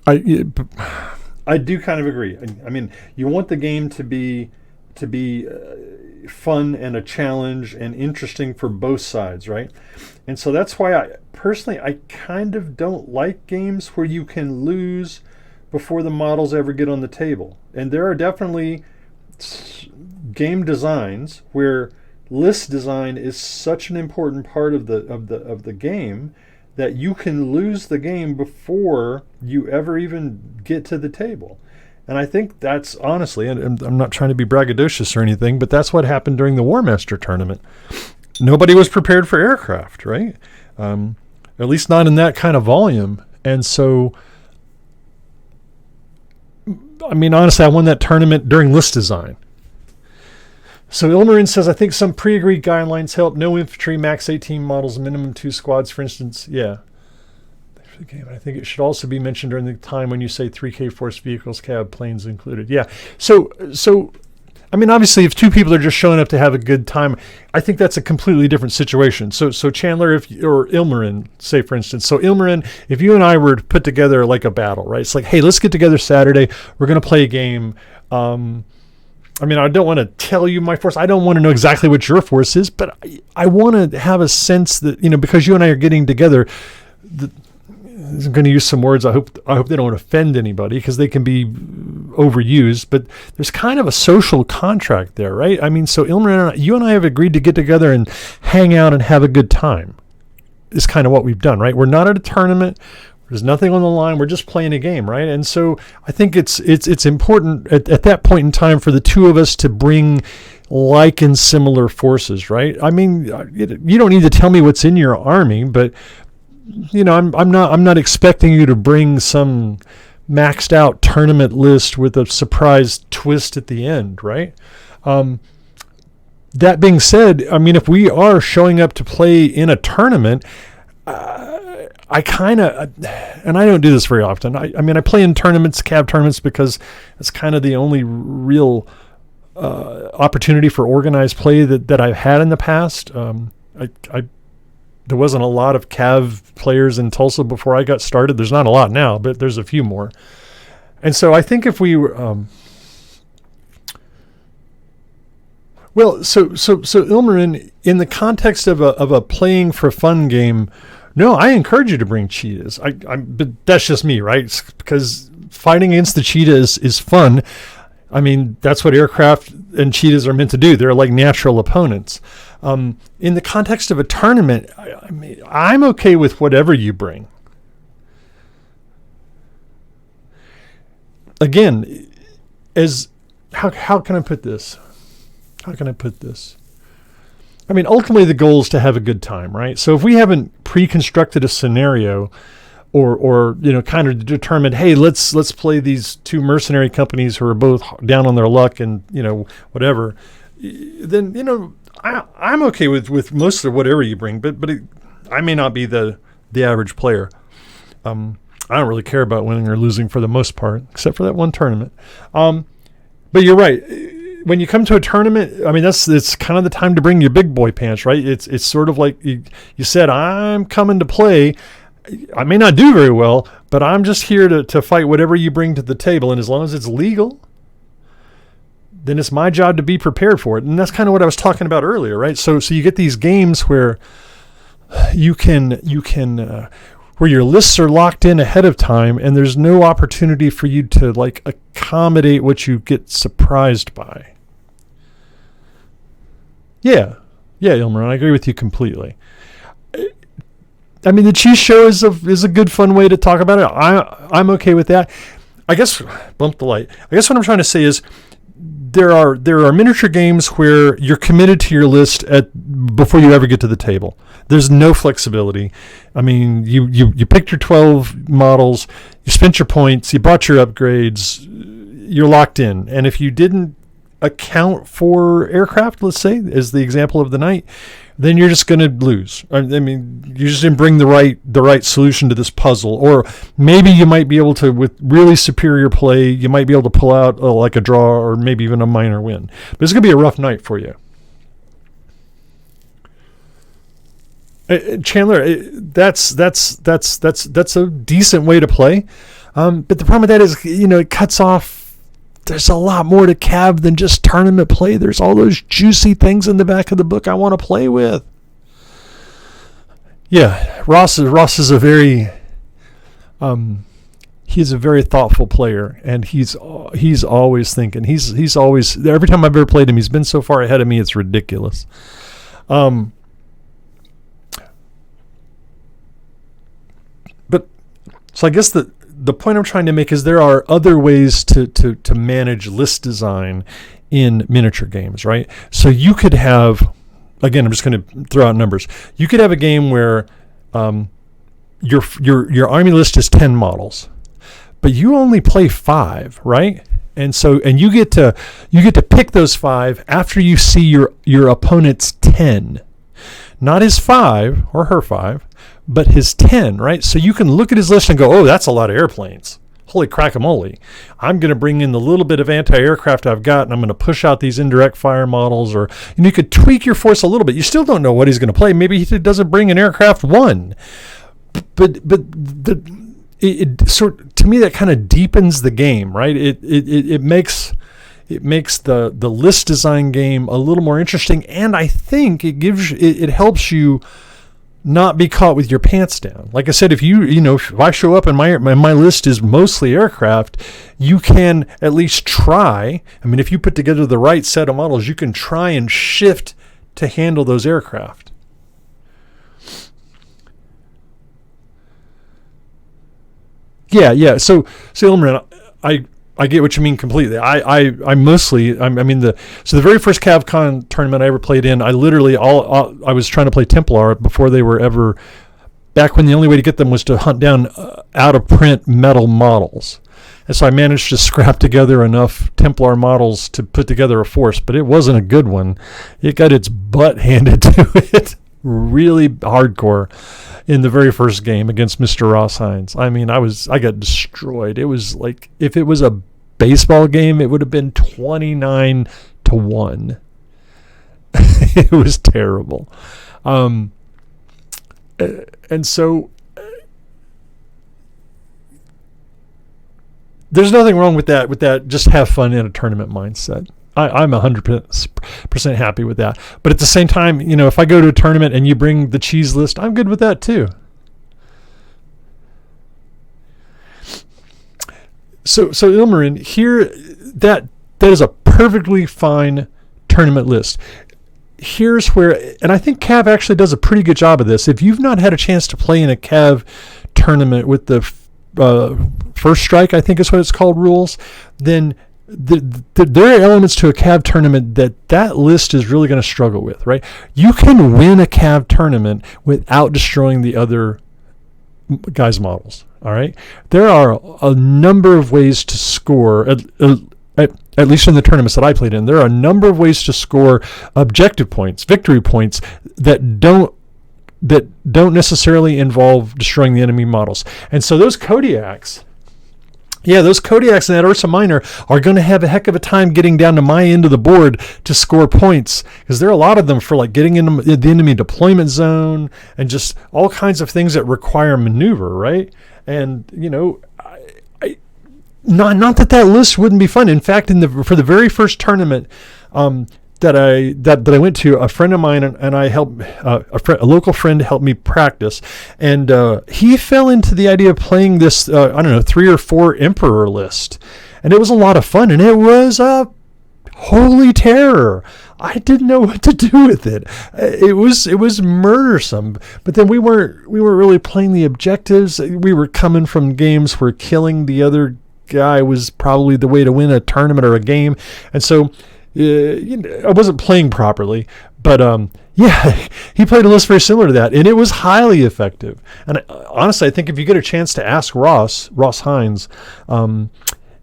I do kind of agree. I mean, you want the game to be fun and a challenge and interesting for both sides, right? And so that's why I kind of don't like games where you can lose before the models ever get on the table. And there are definitely game designs where list design is such an important part of the game that you can lose the game before you ever even get to the table. And I think that's honestly, and I'm not trying to be braggadocious or anything, but that's what happened during the War Master tournament. Nobody was prepared for aircraft, right? At least not in that kind of volume. And so, I mean, honestly, I won that tournament during list design. So Ilmarin says, I think some pre-agreed guidelines help. No infantry, max 18 models, minimum 2 squads, for instance. Yeah. I think it should also be mentioned during the time when you say 3K force vehicles, cab, planes included. Yeah. So I mean, obviously, if two people are just showing up to have a good time, I think that's a completely different situation. So Chandler, or Ilmarin, say, for instance. So Ilmarin, if you and I were to put together like a battle, right? It's like, hey, let's get together Saturday. We're going to play a game. I mean, I don't want to tell you my force. I don't want to know exactly what your force is, but I want to have a sense that, because you and I are getting together, I'm going to use some words. I hope they don't offend anybody because they can be overused, but there's kind of a social contract there, right? I mean, so Ilmarin, you and I have agreed to get together and hang out and have a good time. Is kind of what we've done, right? We're not at a tournament. There's nothing on the line. We're just playing a game, right? And so I think it's important at that point in time for the two of us to bring like and similar forces, right? I mean, you don't need to tell me what's in your army, but I'm not expecting you to bring some maxed out tournament list with a surprise twist at the end, right? That being said, I mean, if we are showing up to play in a tournament, I kind of, and I don't do this very often. I mean, I play in tournaments, cab tournaments, because it's kind of the only real opportunity for organized play that I've had in the past. There wasn't a lot of cav players in Tulsa before I got started. There's not a lot now, but there's a few more. And so I think if we Well, so Ilmarin, in the context of a playing for fun game, no, I encourage you to bring cheetahs. But that's just me, right? Because fighting against the cheetah is fun. I mean, that's what aircraft and cheetahs are meant to do. They're like natural opponents. In the context of a tournament, I mean, I'm okay with whatever you bring. Again, how can I put this? How can I put this? I mean, ultimately the goal is to have a good time, right? So if we haven't pre-constructed a scenario or kind of determined, hey, let's play these two mercenary companies who are both down on their luck and, whatever, then, I'm okay with most of whatever you bring, but I may not be the average player. I don't really care about winning or losing for the most part, except for that one tournament. But you're right. When you come to a tournament, I mean, it's kind of the time to bring your big boy pants, right? It's sort of like you said, I'm coming to play. I may not do very well, but I'm just here to fight whatever you bring to the table. And as long as it's legal, then it's my job to be prepared for it. And that's kind of what I was talking about earlier, right? So you get these games where you can where your lists are locked in ahead of time and there's no opportunity for you to like accommodate what you get surprised by. Yeah, Ilmarin, I agree with you completely. I mean, the cheese show is a good, fun way to talk about it. I'm okay with that. I guess, bump the light. I guess what I'm trying to say is there are miniature games where you're committed to your list before you ever get to the table. There's no flexibility. I mean, you picked your 12 models, you spent your points, you bought your upgrades, you're locked in. And if you didn't account for aircraft, let's say, as the example of the night, then you're just going to lose. I mean, you just didn't bring the right solution to this puzzle. Or maybe you might be able to, with really superior play, you might be able to pull out like a draw or maybe even a minor win. But it's going to be a rough night for you. Chandler, that's a decent way to play. But the problem with that is, it cuts off. There's a lot more to Cav than just tournament play. There's all those juicy things in the back of the book I want to play with. Yeah, Ross is a very he's a very thoughtful player, and he's always thinking. He's always, every time I've ever played him, he's been so far ahead of me, it's ridiculous. But so I guess the point I'm trying to make is there are other ways to manage list design in miniature games, right? So you could have, again, I'm just going to throw out numbers. You could have a game where your army list is 10 models, but you only play 5, right? And you get to pick those 5 after you see your opponent's 10. Not his 5 or her 5, but his 10, right? So you can look at his list and go, oh, that's a lot of airplanes. Holy crack-a-mole. I'm going to bring in the little bit of anti-aircraft I've got, and I'm going to push out these indirect fire models. And you could tweak your force a little bit. You still don't know what he's going to play. Maybe he doesn't bring an aircraft 1. But it sort, to me, that kind of deepens the game, right? It makes the list design game a little more interesting, and I think it helps you not be caught with your pants down. Like I said, if if I show up and my list is mostly aircraft, you can at least try. I mean, if you put together the right set of models, you can try and shift to handle those aircraft. Yeah. So Ilmarin, I get what you mean completely. I mostly, I mean, the very first CavCon tournament I ever played in, I literally I was trying to play Templar before they were ever, back when the only way to get them was to hunt down out of print metal models. And so I managed to scrap together enough Templar models to put together a force, but it wasn't a good one. It got its butt handed to it really hardcore in the very first game against Mr. Ross Hines. I mean, I got destroyed. It was like, if it was a baseball game, it would have been 29-1. It was terrible. And so there's nothing wrong with that just have fun in a tournament mindset. I'm 100% happy with that. But at the same time, if I go to a tournament and you bring the cheese list, I'm good with that too. So Ilmarin, here, that is a perfectly fine tournament list. Here's where, and I think Cav actually does a pretty good job of this. If you've not had a chance to play in a Cav tournament with the first strike, I think is what it's called, rules, then there are elements to a Cav tournament that list is really going to struggle with, right? You can win a Cav tournament without destroying the other guys' models, all right? There are a number of ways to score, at least in the tournaments that I played in, there are a number of ways to score objective points, victory points, that don't necessarily involve destroying the enemy models. And so those Kodiaks and that Ursa Minor are going to have a heck of a time getting down to my end of the board to score points, because there are a lot of them for like getting in the enemy deployment zone and just all kinds of things that require maneuver, right? And not that list wouldn't be fun. In fact, for the very first tournament that I went to, a friend of mine and I helped a local friend helped me practice, and he fell into the idea of playing this 3 or 4 Emperor list, and it was a lot of fun, and it was a holy terror. I didn't know what to do with it. It was murdersome. But then we weren't really playing the objectives. We were coming from games where killing the other guy was probably the way to win a tournament or a game, and so I wasn't playing properly. But he played a list very similar to that, and it was highly effective. And honestly, I think if you get a chance to ask Ross Hines,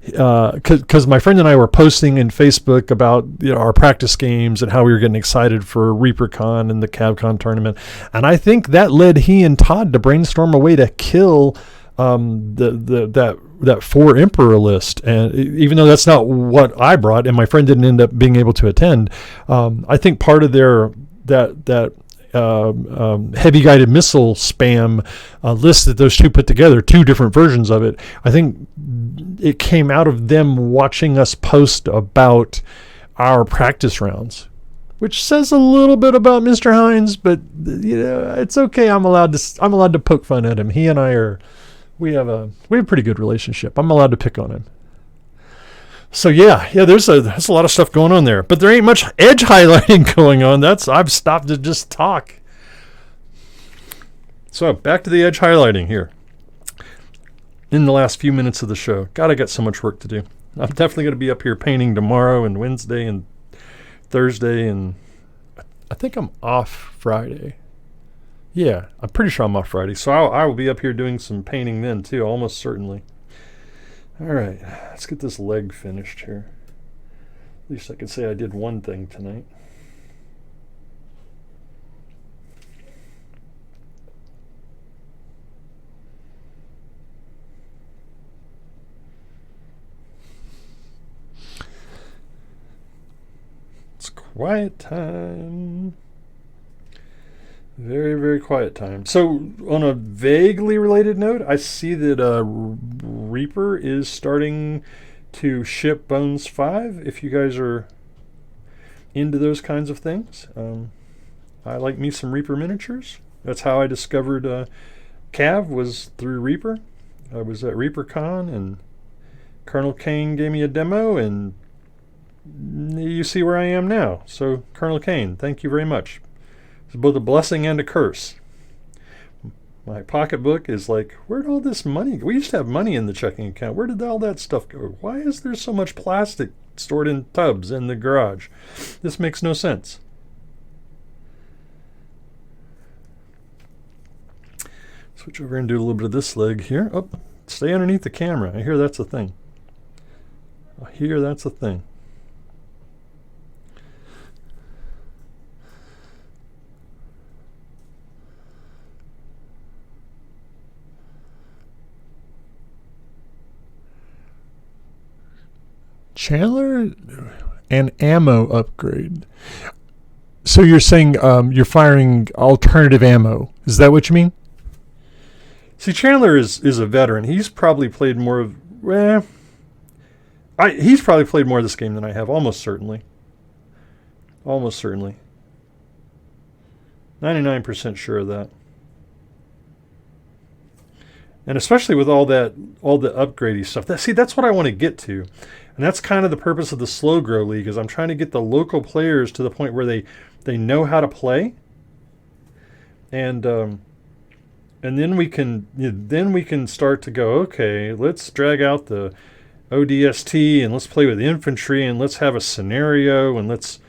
because my friend and I were posting in Facebook about our practice games and how we were getting excited for ReaperCon and the CavCon tournament, and I think that led he and Todd to brainstorm a way to kill that 4 Emperor list. And even though that's not what I brought, and my friend didn't end up being able to attend, I think part of their heavy guided missile spam list that those two put together, 2 different versions of it, I think it came out of them watching us post about our practice rounds, which says a little bit about Mr. Hines, but it's okay. I'm allowed to poke fun at him. He and I we have a pretty good relationship. I'm allowed to pick on him. So there's a lot of stuff going on there, but there ain't much edge highlighting going on. I've stopped to just talk. So back to the edge highlighting here. In the last few minutes of the show, God, I got so much work to do. I'm definitely going to be up here painting tomorrow and Wednesday and Thursday, and I think I'm off Friday. Yeah, I'm pretty sure I'm off Friday, so I will be up here doing some painting then too, almost certainly. All right, let's get this leg finished here. At least I can say I did one thing tonight. It's quiet time. Very, very quiet time. So, on a vaguely related note, I see that Reaper is starting to ship Bones 5, if you guys are into those kinds of things. I like me some Reaper miniatures. That's how I discovered Cav, was through Reaper. I was at ReaperCon, and Colonel Kane gave me a demo, and you see where I am now. So, Colonel Kane, thank you very much. It's both a blessing and a curse. My pocketbook is like, where'd all this money go? We used to have money in the checking account. Where did all that stuff go? Why is there so much plastic stored in tubs in the garage? This makes no sense. Switch over and do a little bit of this leg here. Oh, stay underneath the camera. I hear that's a thing. Chandler, an ammo upgrade. So you're saying you're firing alternative ammo. Is that what you mean? See, Chandler is a veteran. He's probably played more of... He's probably played more of this game than I have, almost certainly. Almost certainly. 99% sure of that. And especially with all the upgradey stuff. That's what I want to get to. And that's kind of the purpose of the Slow Grow League, is I'm trying to get the local players to the point where they know how to play. And then we can start to go, okay, let's drag out the ODST and let's play with infantry and let's have a scenario and let's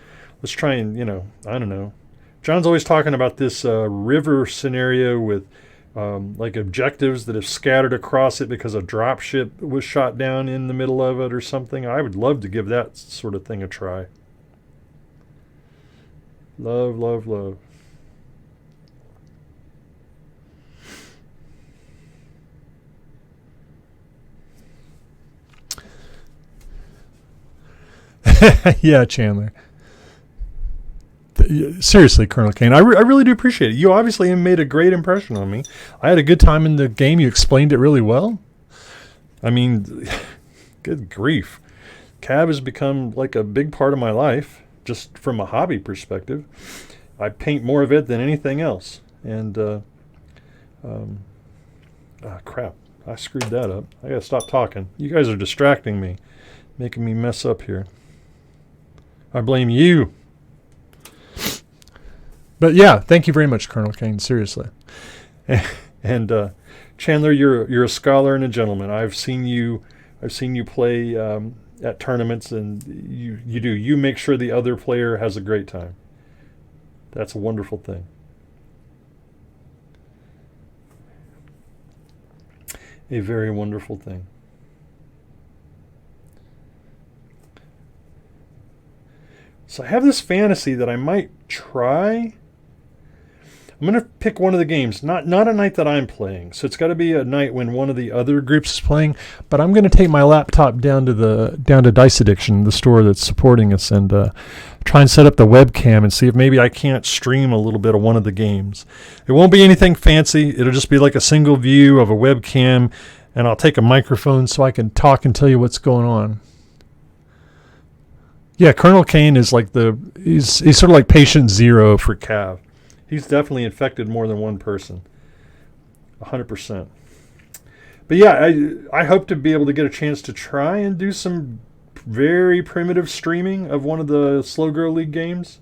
try and, I don't know. John's always talking about this river scenario with like objectives that have scattered across it because a dropship was shot down in the middle of it or something. I would love to give that sort of thing a try. Love, love, love. Yeah, Chandler. Seriously, Colonel Kane, I really do appreciate it. You obviously made a great impression on me. I had a good time in the game. You explained it really well. I mean, good grief. Cav has become like a big part of my life, just from a hobby perspective. I paint more of it than anything else. And, crap. I screwed that up. I gotta stop talking. You guys are distracting me, making me mess up here. I blame you. But yeah, thank you very much, Colonel Kane. Seriously. And Chandler, you're a scholar and a gentleman. I've seen you play at tournaments, and you make sure the other player has a great time. That's a wonderful thing. A very wonderful thing. So I have this fantasy that I might try. I'm going to pick one of the games, not a night that I'm playing. So it's got to be a night when one of the other groups is playing. But I'm going to take my laptop down to Dice Addiction, the store that's supporting us, and try and set up the webcam and see if maybe I can't stream a little bit of one of the games. It won't be anything fancy. It'll just be like a single view of a webcam, and I'll take a microphone so I can talk and tell you what's going on. Yeah, Colonel Kane is like he's sort of like patient zero for Cav. He's definitely infected more than one person. 100%. But yeah, I hope to be able to get a chance to try and do some very primitive streaming of one of the Slow Grow League games.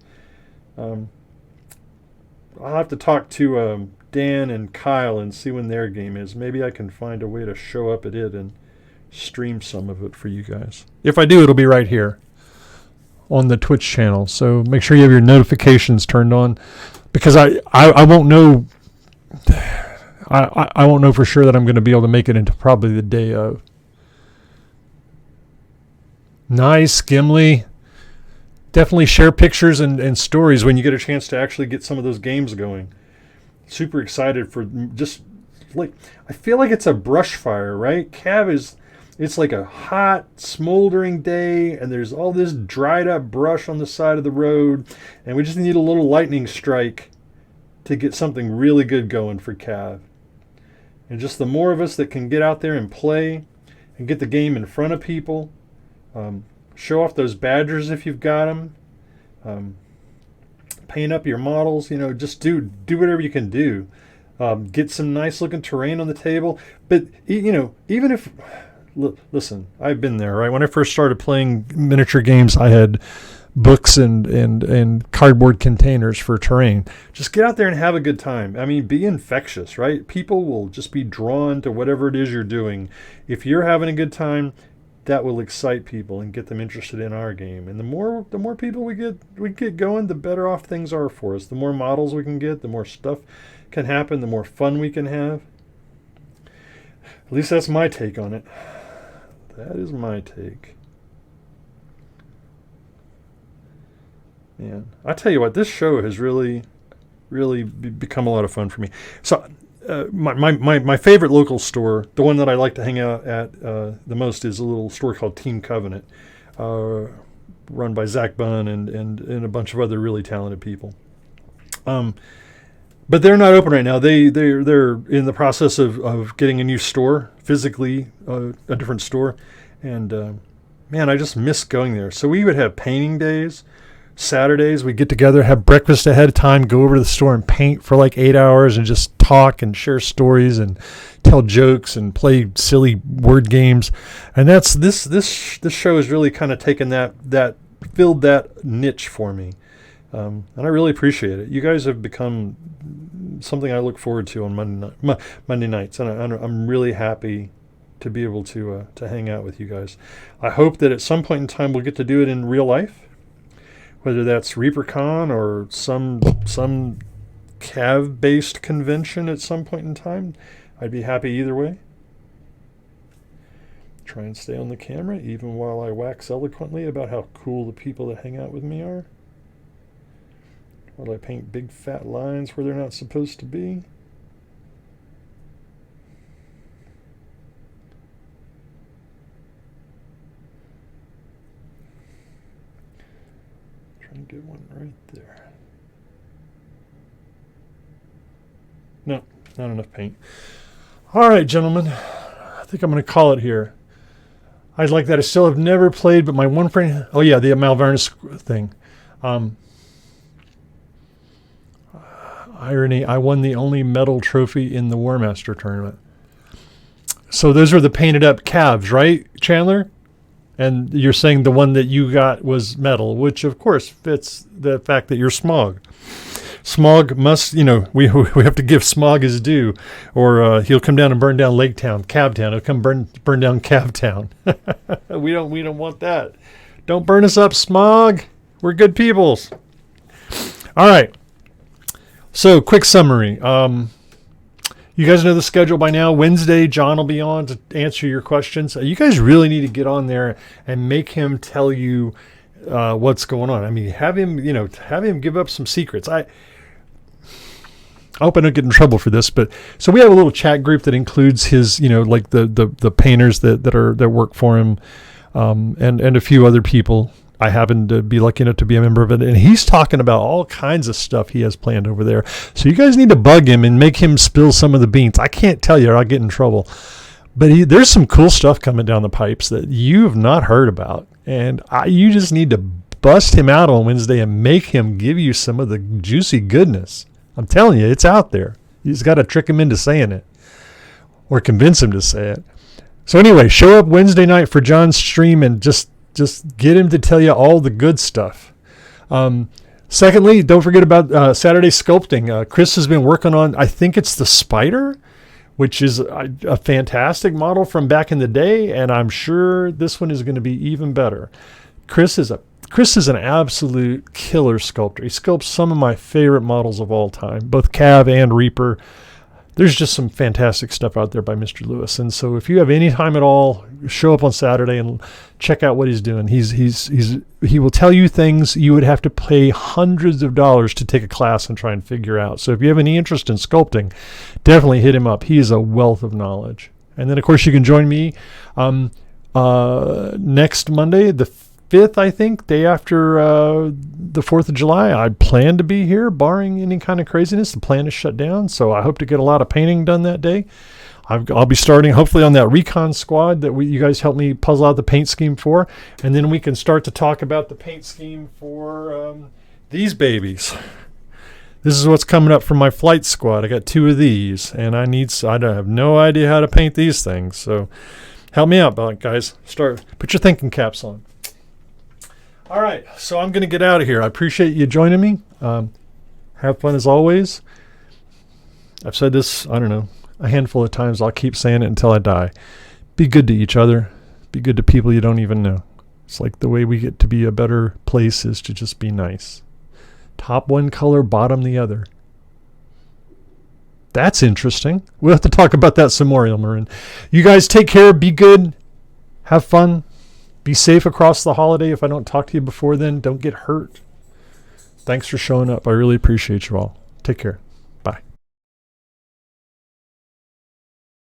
I'll have to talk to Dan and Kyle and see when their game is. Maybe I can find a way to show up at it and stream some of it for you guys. If I do, it'll be right here on the Twitch channel. So make sure you have your notifications turned on, because I won't know. I won't know for sure that I'm going to be able to make it into probably the day of. Nice, Gimli. Definitely share pictures and stories when you get a chance to actually get some of those games going. Super excited for just like, I feel like it's a brush fire, right? It's like a hot, smoldering day, and there's all this dried up brush on the side of the road, and we just need a little lightning strike to get something really good going for Cav. And just the more of us that can get out there and play and get the game in front of people, show off those badgers if you've got them, paint up your models, just do whatever you can do. Get some nice looking terrain on the table. But, even if... Listen, I've been there, right? When I first started playing miniature games, I had books and cardboard containers for terrain. Just get out there and have a good time. I mean, be infectious, right? People will just be drawn to whatever it is you're doing. If you're having a good time, that will excite people and get them interested in our game. And the more people we get going, the better off things are for us. The more models we can get, the more stuff can happen, the more fun we can have. At least that's my take on it. That is my take. Man, I tell you what, this show has really become a lot of fun for me. So, my favorite local store, the one that I like to hang out at the most, is a little store called Team Covenant, run by Zach Bunn and a bunch of other really talented people. But they're not open right now. They're in the process of getting a new store, physically a different store, and man, I just miss going there. So we would have painting days. Saturdays, we'd get together, have breakfast ahead of time, go over to the store and paint for like 8 hours and just talk and share stories and tell jokes and play silly word games. And that's this show has really kind of taken that filled that niche for me. And I really appreciate it. You guys have become something I look forward to on Monday nights, and I'm really happy to be able to hang out with you guys. I hope that at some point in time we'll get to do it in real life, whether that's ReaperCon or some cav-based convention at some point in time. I'd be happy either way. Try and stay on the camera even while I wax eloquently about how cool the people that hang out with me are. While I paint big fat lines where they're not supposed to be. Try and get one right there. No, not enough paint. All right, gentlemen. I think I'm going to call it here. I'd like that. I still have never played, but my one friend... Oh, yeah, the Malvernus thing. Irony, I won the only medal trophy in the War Master tournament. So those are the painted up calves, right, Chandler? And you're saying the one that you got was metal, which of course fits the fact that you're Smog. Smog must, we have to give Smog his due, or he'll come down and burn down Lake Town, Cab Town. He'll come burn down Cab Town. we don't want that. Don't burn us up, Smog. We're good peoples. All right. So, quick summary. You guys know the schedule by now. Wednesday, John will be on to answer your questions. You guys really need to get on there and make him tell you what's going on. I mean, have him give up some secrets. I hope I don't get in trouble for this, but so we have a little chat group that includes his, like the painters that work for him, and a few other people. I happen to be lucky enough to be a member of it, and he's talking about all kinds of stuff he has planned over there. So you guys need to bug him and make him spill some of the beans. I can't tell you or I'll get in trouble. But there's some cool stuff coming down the pipes that you have not heard about. And you just need to bust him out on Wednesday and make him give you some of the juicy goodness. I'm telling you, it's out there. You just got to trick him into saying it or convince him to say it. So anyway, show up Wednesday night for John's stream and just get him to tell you all the good stuff. Secondly, don't forget about Saturday sculpting. Chris has been working on, I think it's the Spider, which is a fantastic model from back in the day, and I'm sure this one is going to be even better. Chris is an absolute killer sculptor. He sculpts some of my favorite models of all time, both Cav and Reaper. There's just some fantastic stuff out there by Mr. Lewis. And so if you have any time at all, show up on Saturday and check out what he's doing. He will tell you things you would have to pay hundreds of dollars to take a class and try and figure out. So if you have any interest in sculpting, definitely hit him up. He is a wealth of knowledge. And then, of course, you can join me next Monday, the 5th, I think, day after the 4th of July. I plan to be here, barring any kind of craziness. The plan is shut down, so I hope to get a lot of painting done that day. I'll be starting, hopefully, on that recon squad that you guys helped me puzzle out the paint scheme for, and then we can start to talk about the paint scheme for these babies. This is what's coming up from my flight squad. I got 2 of these, and I have no idea how to paint these things, so help me out, guys. Put your thinking caps on. All right, so I'm going to get out of here. I appreciate you joining me. Have fun as always. I've said this, I don't know, a handful of times. I'll keep saying it until I die. Be good to each other. Be good to people you don't even know. It's like the way we get to be a better place is to just be nice. Top one color, bottom the other. That's interesting. We'll have to talk about that some more, Ilmarin. You guys take care. Be good. Have fun. Be safe across the holiday. If I don't talk to you before then, don't get hurt. Thanks for showing up. I really appreciate you all. Take care.